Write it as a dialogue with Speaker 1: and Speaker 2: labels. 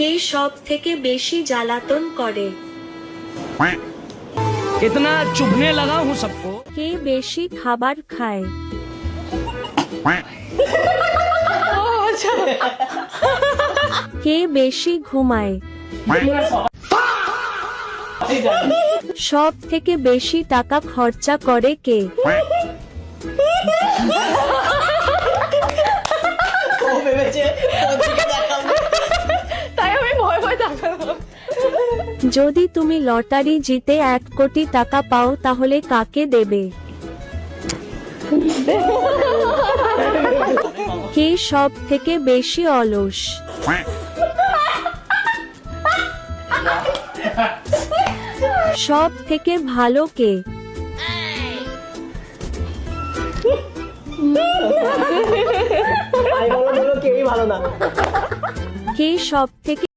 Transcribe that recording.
Speaker 1: কে সব থেকে বেশি জ্বালাতন করে?
Speaker 2: इतना चुभने लगा हूँ सबको।
Speaker 1: কে বেশি খাবার খায়? কে বেশি ঘুমায়? সব থেকে বেশি টাকা খরচা করে কে? যদি তুমি লটারি জিতে 1 কোটি টাকা পাও তাহলে কাকে দেবে? কে সব থেকে বেশি অলস? সব থেকে ভালো কে? কে সব থেকে